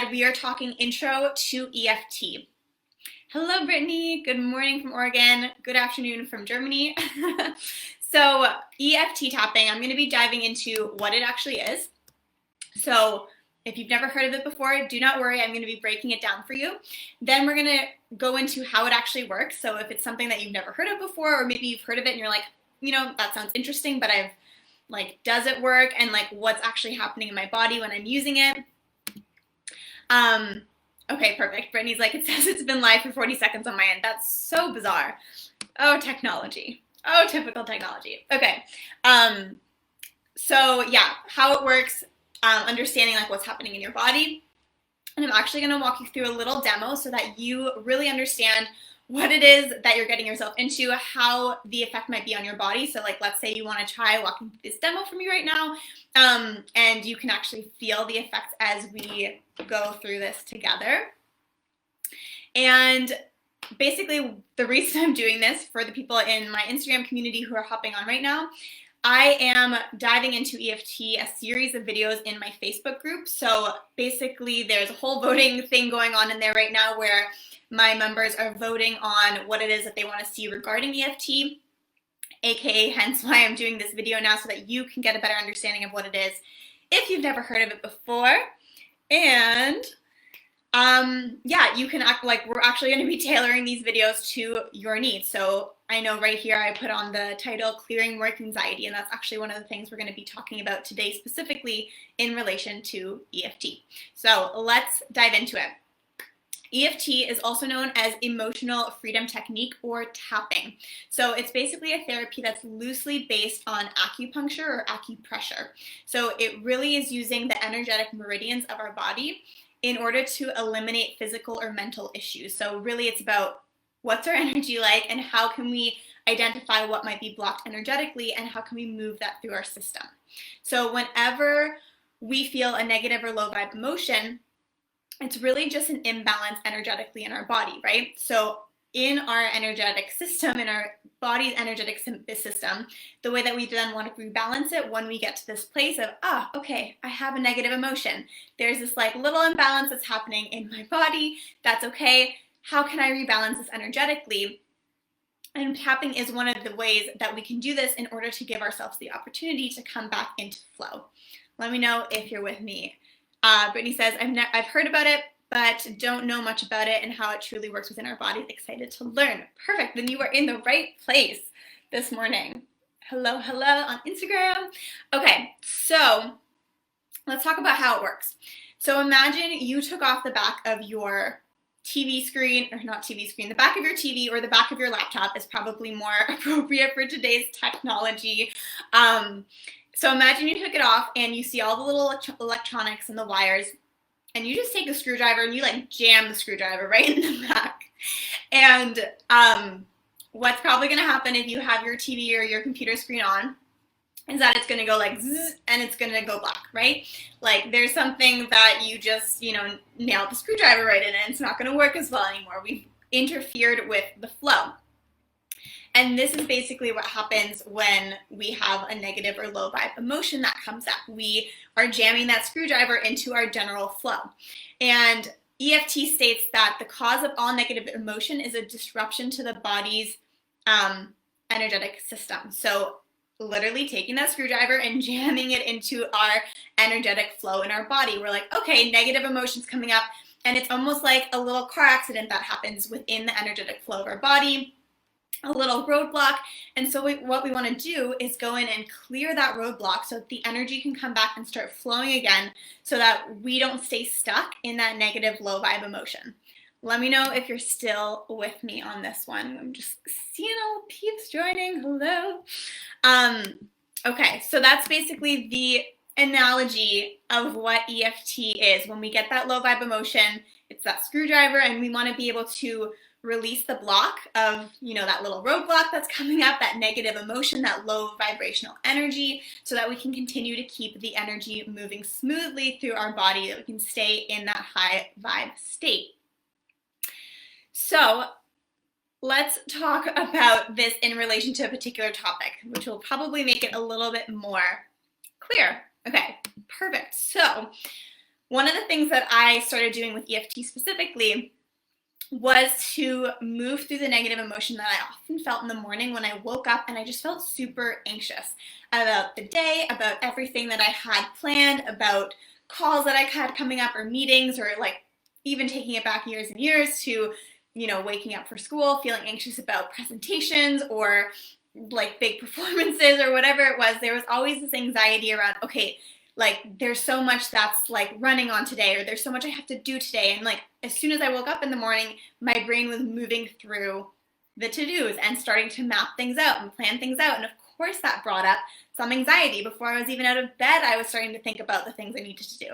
said, we are talking intro to EFT. Hello, Brittany. Good morning from Oregon. Good afternoon from Germany. So EFT tapping, I'm going to be diving into what it actually is. So if you've never heard of it before, do not worry. I'm going to be breaking it down for you. Then we're going to go into how it actually works. So if it's something that you've never heard of before, or maybe you've heard of it and you're like, you know, that sounds interesting, but does it work? And what's actually happening in my body when I'm using it? Okay, perfect. Brittany's like, it says it's been live for 40 seconds on my end. That's so bizarre. Oh, technology. Oh, typical technology. Okay. So yeah, how it works, understanding what's happening in your body. And I'm actually going to walk you through a little demo so that you really understand what it is that you're getting yourself into, how the effect might be on your body. So let's say you want to try walking through this demo for me right now, and you can actually feel the effects as we go through this together. And basically the reason I'm doing this for the people in my Instagram community who are hopping on right now, I am diving into EFT, a series of videos in my Facebook group. So basically there's a whole voting thing going on in there right now where my members are voting on what it is that they want to see regarding EFT, aka hence why I'm doing this video now so that you can get a better understanding of what it is if you've never heard of it before. And yeah, you can act like we're actually going to be tailoring these videos to your needs. So I know right here I put on the title Clearing Work Anxiety, and that's actually one of the things we're going to be talking about today specifically in relation to EFT. So let's dive into it. EFT is also known as emotional freedom technique or tapping. So it's basically a therapy that's loosely based on acupuncture or acupressure. So it really is using the energetic meridians of our body in order to eliminate physical or mental issues. So really it's about what's our energy like and how can we identify what might be blocked energetically and how can we move that through our system. So whenever we feel a negative or low vibe emotion, it's really just an imbalance energetically in our body, right? So in our energetic system, in our body's energetic system, the way that we then want to rebalance it when we get to this place of, okay, I have a negative emotion. There's this little imbalance that's happening in my body. That's okay. How can I rebalance this energetically? And tapping is one of the ways that we can do this in order to give ourselves the opportunity to come back into flow. Let me know if you're with me. Brittany says, I've heard about it, but don't know much about it and how it truly works within our bodies. Excited to learn. Perfect. Then you are in the right place this morning. Hello, hello on Instagram. Okay, so let's talk about how it works. So imagine you took off the back of your TV screen, or not TV screen, the back of your TV or the back of your laptop is probably more appropriate for today's technology. So imagine you took it off and you see all the little electronics and the wires, and you just take a screwdriver and you jam the screwdriver right in the back. And what's probably going to happen if you have your TV or your computer screen on is that it's going to go zzz, and it's going to go black, right? There's something that you just, nailed the screwdriver right in and it's not going to work as well anymore. We've interfered with the flow. And this is basically what happens when we have a negative or low vibe emotion that comes up. We are jamming that screwdriver into our general flow. And EFT states that the cause of all negative emotion is a disruption to the body's energetic system. So literally taking that screwdriver and jamming it into our energetic flow in our body. We're like, okay, negative emotions coming up. And it's almost like a little car accident that happens within the energetic flow of our body. A little roadblock, and so what we want to do is go in and clear that roadblock so that the energy can come back and start flowing again so that we don't stay stuck in that negative low vibe emotion. Let me know if you're still with me on this one. I'm just seeing all peeps joining. Hello. Okay, so that's basically the analogy of what EFT is. When we get that low vibe emotion, it's that screwdriver, and we want to be able to release the block of, that little roadblock that's coming up, that negative emotion, that low vibrational energy, so that we can continue to keep the energy moving smoothly through our body, that we can stay in that high vibe state. So let's talk about this in relation to a particular topic, which will probably make it a little bit more clear. Okay, perfect. So one of the things that I started doing with EFT specifically was to move through the negative emotion that I often felt in the morning when I woke up and I just felt super anxious about the day, about everything that I had planned, about calls that I had coming up or meetings, or like even taking it back years and years to, waking up for school, feeling anxious about presentations or like big performances or whatever it was. There was always this anxiety around, okay, like there's so much that's like running on today, or there's so much I have to do today. And like as soon as I woke up in the morning, my brain was moving through the to-dos and starting to map things out and plan things out. And of course that brought up some anxiety. Before I was even out of bed, I was starting to think about the things I needed to do.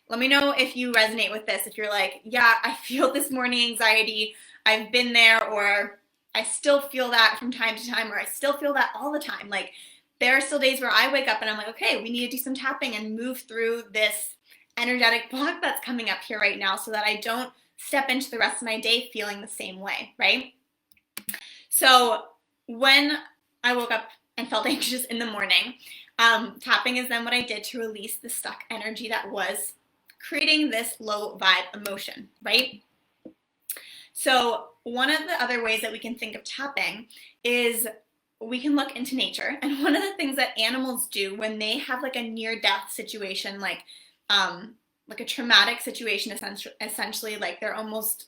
Let me know if you resonate with this. If you're like, yeah, I feel this morning anxiety, I've been there, or I still feel that from time to time, or I still feel that all the time. Like there are still days where I wake up and I'm like, okay, we need to do some tapping and move through this energetic block that's coming up here right now so that I don't step into the rest of my day feeling the same way, right? So when I woke up and felt anxious in the morning, tapping is then what I did to release the stuck energy that was creating this low vibe emotion, right? So one of the other ways that we can think of tapping is we can look into nature. And one of the things that animals do when they have like a near-death situation, like a traumatic situation, essentially like they're almost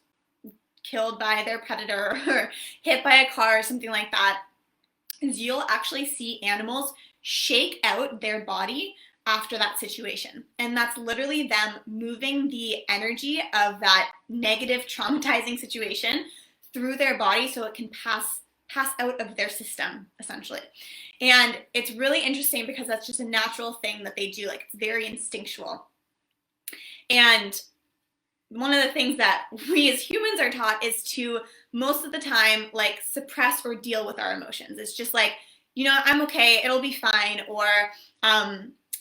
killed by their predator or hit by a car or something like that, is you'll actually see animals shake out their body after that situation. And that's literally them moving the energy of that negative, traumatizing situation through their body so it can pass out of their system, essentially. And it's really interesting because that's just a natural thing that they do. Like, it's very instinctual. And one of the things that we as humans are taught is to, most of the time, like suppress or deal with our emotions. It's just like, I'm okay, it'll be fine, or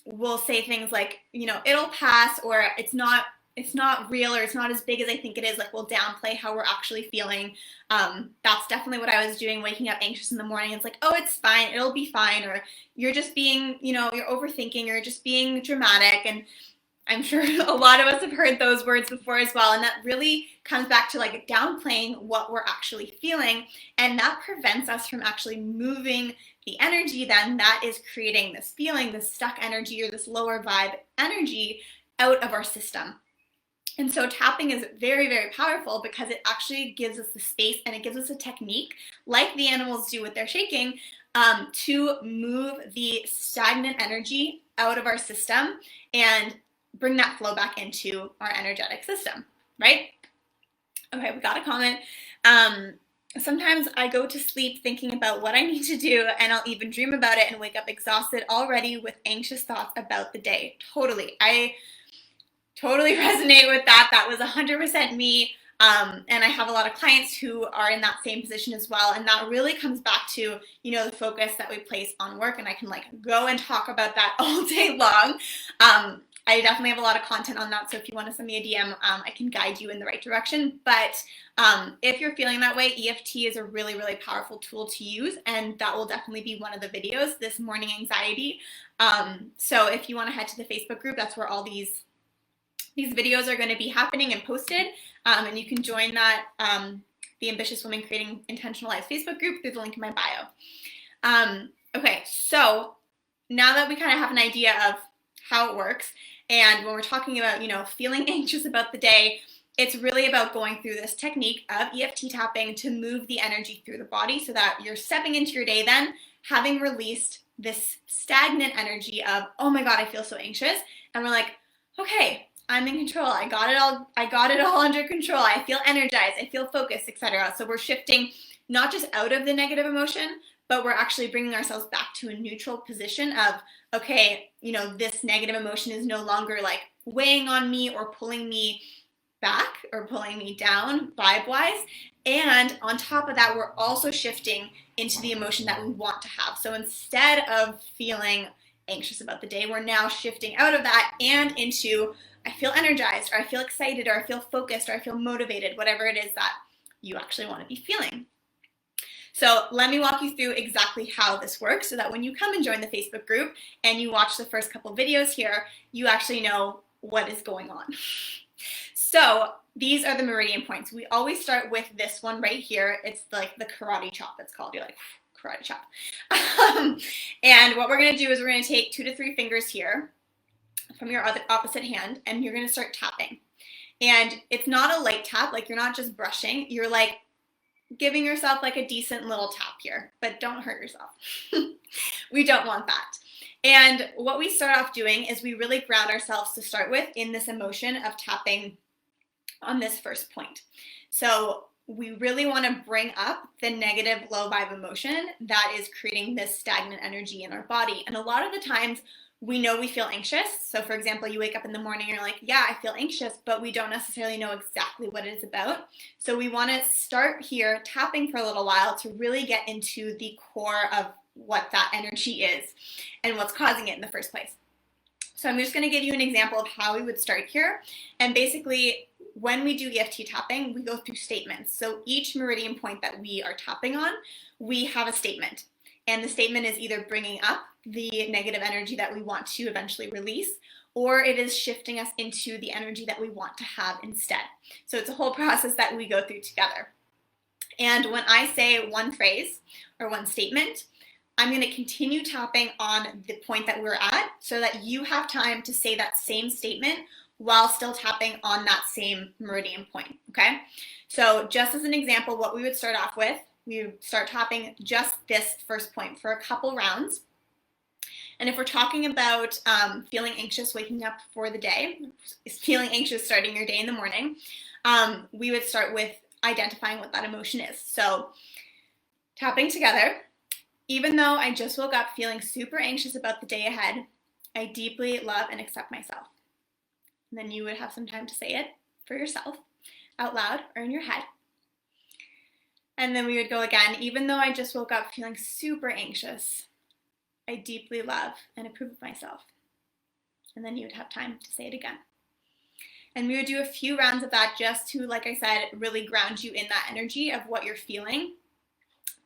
we'll say things like, it'll pass, or it's not real, or it's not as big as I think it is. Like, we'll downplay how we're actually feeling. That's definitely what I was doing, waking up anxious in the morning. It's like, oh, it's fine, it'll be fine, or you're just being, you're overthinking, or just being dramatic. And I'm sure a lot of us have heard those words before as well. And that really comes back to like downplaying what we're actually feeling. And that prevents us from actually moving the energy then that is creating this feeling, this stuck energy, or this lower vibe energy out of our system. And so tapping is very, very powerful because it actually gives us the space, and it gives us a technique like the animals do with their shaking to move the stagnant energy out of our system and bring that flow back into our energetic system, right? Okay, we got a comment. Sometimes I go to sleep thinking about what I need to do, and I'll even dream about it and wake up exhausted already with anxious thoughts about the day. Totally. I totally resonate with that. That was 100% me. And I have a lot of clients who are in that same position as well. And that really comes back to, the focus that we place on work. And I can like go and talk about that all day long. I definitely have a lot of content on that, so if you want to send me a DM, I can guide you in the right direction. But if you're feeling that way, EFT is a really, really powerful tool to use, and that will definitely be one of the videos, this morning anxiety. So if you want to head to the Facebook group, that's where all these videos are going to be happening and posted, and you can join that, the Ambitious Women Creating Intentional Lives Facebook group through the link in my bio. Okay, so now that we kind of have an idea of how it works, and when we're talking about, feeling anxious about the day, it's really about going through this technique of EFT tapping to move the energy through the body so that you're stepping into your day then having released this stagnant energy of, oh my God, I feel so anxious. And we're like, okay, I'm in control. I got it all under control. I feel energized. I feel focused, etc. So we're shifting not just out of the negative emotion, but we're actually bringing ourselves back to a neutral position of, okay, this negative emotion is no longer like weighing on me or pulling me back or pulling me down vibe-wise. And on top of that, we're also shifting into the emotion that we want to have. So instead of feeling anxious about the day, we're now shifting out of that and into, I feel energized, or I feel excited, or I feel focused, or I feel motivated, whatever it is that you actually want to be feeling. So let me walk you through exactly how this works so that when you come and join the Facebook group and you watch the first couple videos here, you actually know what is going on. So these are the Meridian Points. We always start with this one right here. It's like the karate chop, it's called. You're like, karate chop. And what we're going to do is we're going to take 2 to 3 fingers here from your opposite hand, and you're going to start tapping. And it's not a light tap, like you're not just brushing, you're like giving yourself like a decent little tap here, but don't hurt yourself. We don't want that. And what we start off doing is we really ground ourselves to start with in this emotion of tapping on this first point. So we really want to bring up the negative low vibe emotion that is creating this stagnant energy in our body. And a lot of the times we know we feel anxious. So for example, you wake up in the morning and you're like, yeah, I feel anxious, but we don't necessarily know exactly what it is about. So we want to start here tapping for a little while to really get into the core of what that energy is and what's causing it in the first place. So I'm just going to give you an example of how we would start here. And basically, when we do EFT tapping, we go through statements. So each meridian point that we are tapping on, we have a statement. And the statement is either bringing up the negative energy that we want to eventually release, or it is shifting us into the energy that we want to have instead. So it's a whole process that we go through together. And when I say one phrase or one statement, I'm going to continue tapping on the point that we're at so that you have time to say that same statement while still tapping on that same meridian point, okay? So just as an example, what we would start off with, we would start tapping just this first point for a couple rounds. And if we're talking about feeling anxious waking up for the day, feeling anxious starting your day in the morning, we would start with identifying what that emotion is. So tapping together. Even though I just woke up feeling super anxious about the day ahead, I deeply love and accept myself. And then you would have some time to say it for yourself, out loud or in your head. And then we would go again, even though I just woke up feeling super anxious, I deeply love and approve of myself. And then you would have time to say it again. And we would do a few rounds of that just to, like I said, really ground you in that energy of what you're feeling,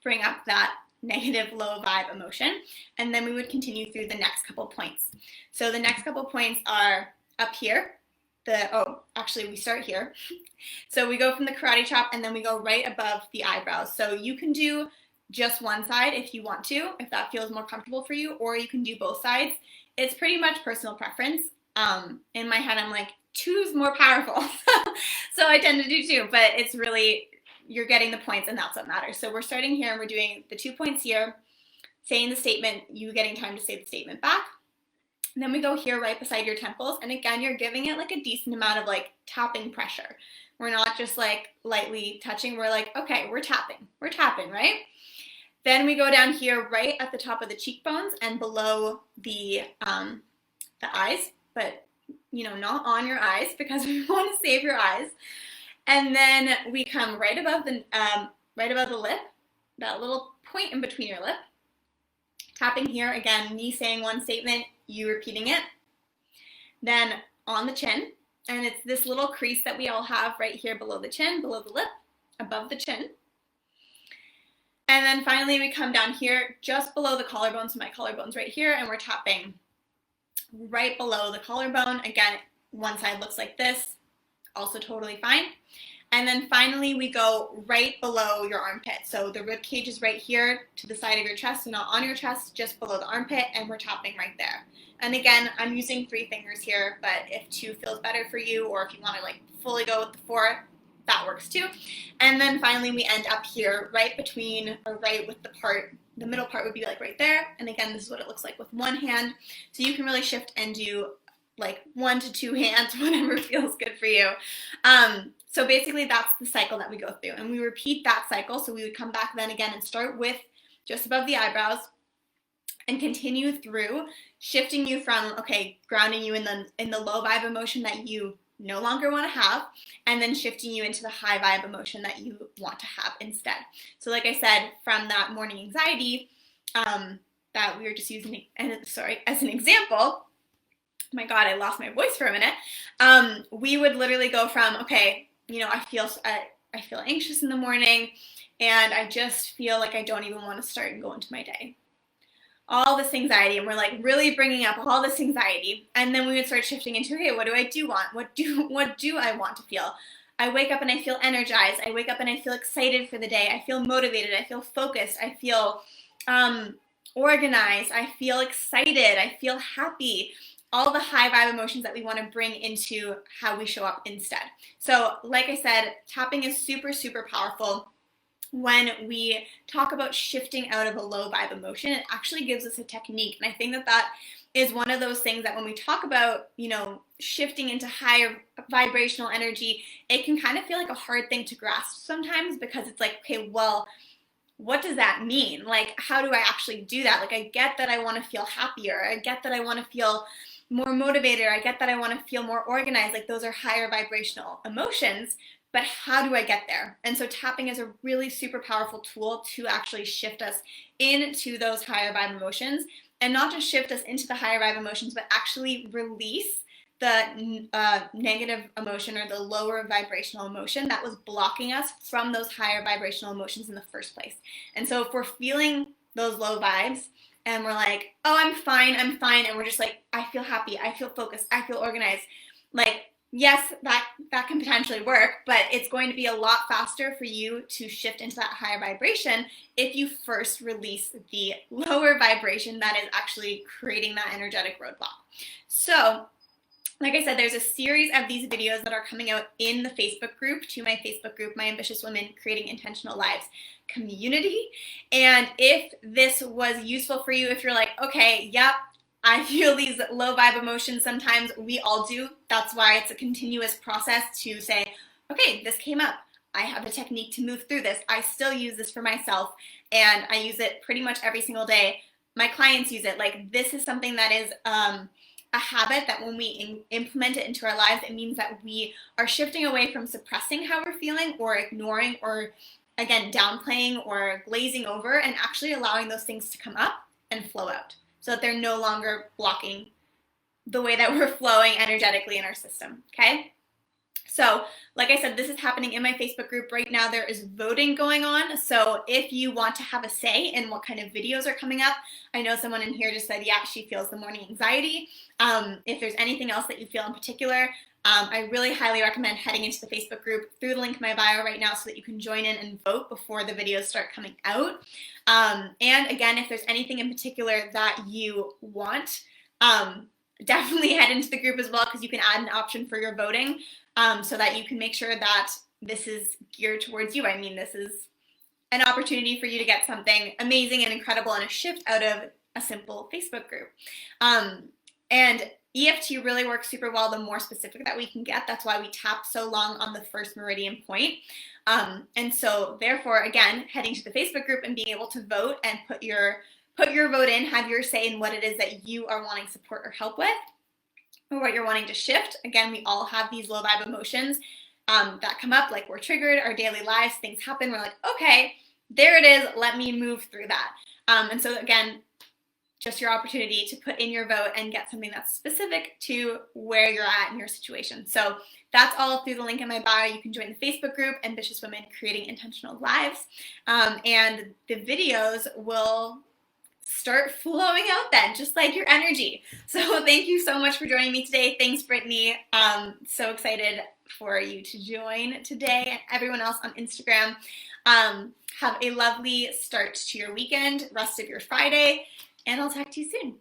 bring up that negative low vibe emotion, and then we would continue through the next couple points. So the next couple points are up here. We start here. So we go from the karate chop and then we go right above the eyebrows. So you can do just one side if you want to, if that feels more comfortable for you, or you can do both sides. It's pretty much personal preference. In my head, I'm like, 2's more powerful. So I tend to do 2, but it's really, you're getting the points and that's what matters. So we're starting here and we're doing the 2 points here, saying the statement, you getting time to say the statement back. And then we go here right beside your temples. And again, you're giving it like a decent amount of like tapping pressure. We're not just like lightly touching. We're like, okay, we're tapping, right? Then we go down here right at the top of the cheekbones and below the eyes, but not on your eyes because we want to save your eyes. And then we come right above the lip, that little point in between your lip. Tapping here, again, me saying one statement, you repeating it. Then on the chin, and it's this little crease that we all have right here below the chin, below the lip, above the chin. And then finally we come down here just below the collarbone, so my collarbone's right here, and we're tapping right below the collarbone. Again, one side looks like this, also totally fine. And then finally we go right below your armpit. So the rib cage is right here to the side of your chest, so not on your chest, just below the armpit, and we're tapping right there. And again, I'm using 3 fingers here, but if 2 feels better for you, or if you want to like fully go with the 4, that works too. And then finally we end up here right between, or right with the middle part would be like right there. And again, this is what it looks like with one hand. So you can really shift and do like 1 to 2 hands, whatever feels good for you. So basically that's the cycle that we go through, and we repeat that cycle. So we would come back then again and start with just above the eyebrows and continue through, shifting you from, okay, grounding you in the low vibe emotion that you no longer want to have, and then shifting you into the high vibe emotion that you want to have instead. So like I said, from that morning anxiety that we were just using, as an example, oh my God, I lost my voice for a minute. We would literally go from, okay, I feel anxious in the morning and I just feel like I don't even want to start and go into my day. all this anxiety, and we're like really bringing up all this anxiety. And then we would start shifting into, okay, what do I do want? What do I want to feel? I wake up and I feel energized. I wake up and I feel excited for the day. I feel motivated. I feel focused. I feel organized. I feel excited. I feel happy. All the high vibe emotions that we want to bring into how we show up instead. So like I said, tapping is super, super powerful. When we talk about shifting out of a low vibe emotion, it actually gives us a technique. And I think that that is one of those things that when we talk about, you know, shifting into higher vibrational energy, it can kind of feel like a hard thing to grasp sometimes, because it's like, okay, well, what does that mean? Like, how do I actually do that? Like, I get that I want to feel happier. I get that I want to feel more motivated. I get that I want to feel more organized. Like, those are higher vibrational emotions. But how do I get there? And so tapping is a really super powerful tool to actually shift us into those higher vibe emotions, and not just shift us into the higher vibe emotions, but actually release the negative emotion or the lower vibrational emotion that was blocking us from those higher vibrational emotions in the first place. And so if we're feeling those low vibes and we're like, oh, I'm fine, and we're just like, I feel happy, I feel focused, I feel organized, like, yes, that can potentially work, but it's going to be a lot faster for you to shift into that higher vibration if you first release the lower vibration that is actually creating that energetic roadblock. So, like I said, there's a series of these videos that are coming out in the Facebook group, to my Facebook group, My Ambitious Women Creating Intentional Lives community. And if this was useful for you, if you're like, okay, yep, I feel these low vibe emotions sometimes, we all do. That's why it's a continuous process to say, okay, this came up. I have a technique to move through this. I still use this for myself, and I use it pretty much every single day. My clients use it. Like, this is something that is a habit that when we implement it into our lives, it means that we are shifting away from suppressing how we're feeling or ignoring or, again, downplaying or glazing over, and actually allowing those things to come up and flow out, so that they're no longer blocking the way that we're flowing energetically in our system, okay? So, like I said, this is happening in my Facebook group right now. There is voting going on. So if you want to have a say in what kind of videos are coming up, I know someone in here just said, yeah, she feels the morning anxiety. If there's anything else that you feel in particular, I really highly recommend heading into the Facebook group through the link in my bio right now so that you can join in and vote before the videos start coming out. And again, if there's anything in particular that you want, definitely head into the group as well, because you can add an option for your voting, so that you can make sure that this is geared towards you. I mean, this is an opportunity for you to get something amazing and incredible and a shift out of a simple Facebook group. And EFT really works super well the more specific that we can get. That's why we tap so long on the first meridian point. And so therefore, again, heading to the Facebook group and being able to vote and put your vote in, have your say in what it is that you are wanting support or help with, or what you're wanting to shift. Again, we all have these low vibe emotions that come up, like we're triggered, our daily lives, things happen, we're like, okay, there it is, let me move through that. And so again, just your opportunity to put in your vote and get something that's specific to where you're at in your situation. So that's all through the link in my bio. You can join the Facebook group, Ambitious Women Creating Intentional Lives, and the videos will start flowing out then, just like your energy. So thank you so much for joining me today. Thanks, Brittany. So excited for you to join today, and everyone else on Instagram. Have a lovely start to your weekend, rest of your Friday, and I'll talk to you soon.